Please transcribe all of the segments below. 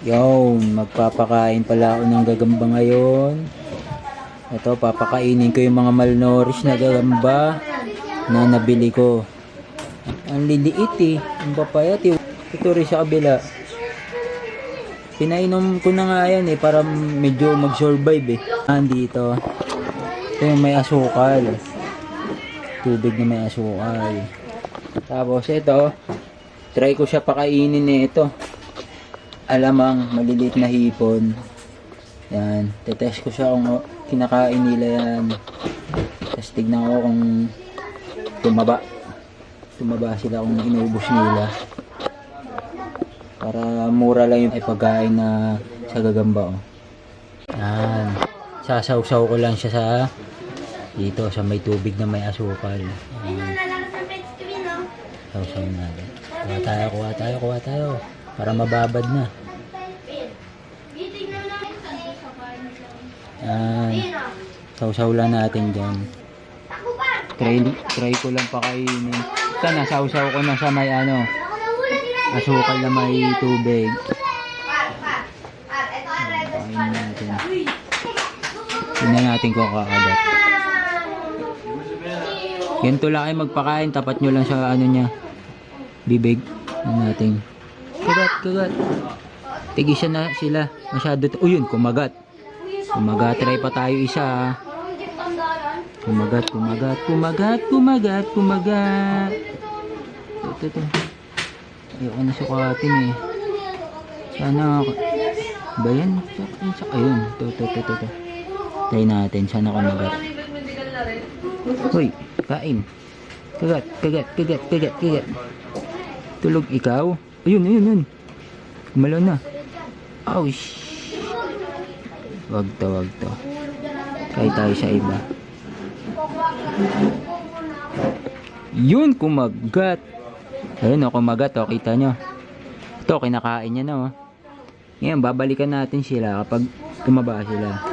Yung, magpapakain pala ako ng gagamba ngayon. Ito, papakainin ko yung mga malnourished na gagamba na nabili ko. Ang liliit eh. Ang papayat eh. Ito rin sa kabila. Pinainom ko na nga yan eh para medyo mag-survive eh. Andito. Ito yung may asukal. Tubig na may asukal. Tapos ito, try ko siya pakainin eh ito. Alamang maliliit na hipon. Yan, tetest ko siya kung kinakain nila yan. Tapos tignan ko kung tumaba sila kung inubos nila. Para mura lang yung pagkain na sa gagamba. Oh. Yan, sasawsaw ko lang siya sa dito sa may tubig na may asukal. Sawsaw natin. Kuha tayo para mababad na. Sausaw lang natin dyan. Try ko lang pakainin. Ito na, sausaw ko na sa may asukal na may tubig. Pakainin natin. Tingnan natin kung kakagat. Ganito lang ay magpakain. Tapat nyo lang sa niya. Bibig. Natin. Kagat. Tigisan na sila. Masyado. Yun, kumagat. Try pa tayo isa. Kumagat. Ito. Ayoko na sukatin eh. Sana ba yan? Ayun. Ito. Try natin. Sana kumagat. Hoy, kain. Kagat. Tulog ikaw. Ayun. Kumalaw na. Ouch. Wag to. Try tayo sa iba. Yun, kumagat. Ayun kumagat kita nyo. Ito, kinakain niya na Ngayon, babalikan natin sila kapag tumaba sila.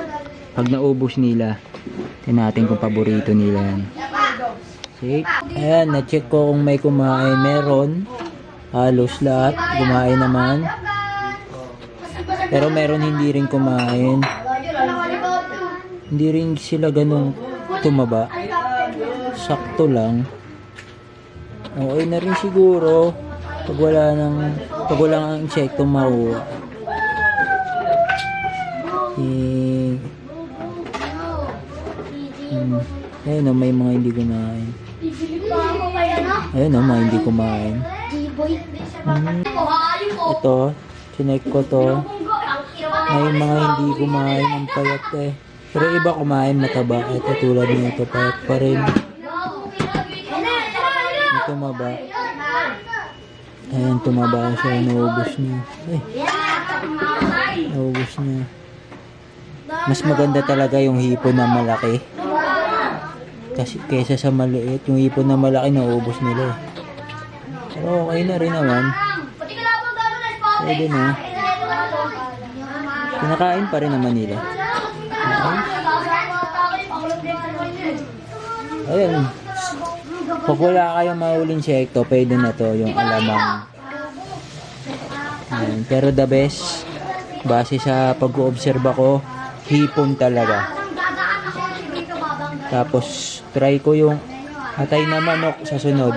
Pag naubos nila, tingnan natin kung paborito nila yan. See? Ayan, na-check ko kung may kumain. Meron. Halos lahat. Kumain naman. Pero meron hindi rin kumain. Hindi rin sila ganun tumaba. Sakto lang. Okay na rin siguro pag walang ang insekto makuha. Ayun may mga hindi kumain. Ayun mga hindi kumain. Ito, chinek ko to. May mga hindi kumain ang payat eh. Pero iba kumain mataba. Ito tulad nito payat pa rin. Ito maba. Ayan, tumaba siya. Naubos niya. Naubos niya. Mas maganda talaga yung hipon na malaki. Kasi kaysa sa maliit. Yung hipon na malaki naubos nila. Pero okay na rin naman. Pwede na. Kinakain pa rin naman nila. Ayun. Pag wala kayong mahuling insekto, pwede na to yung alamang. Ayun. Pero the best, base sa pag-oobserba ko, hipon talaga. Tapos, try ko yung atay na manok sa sunod.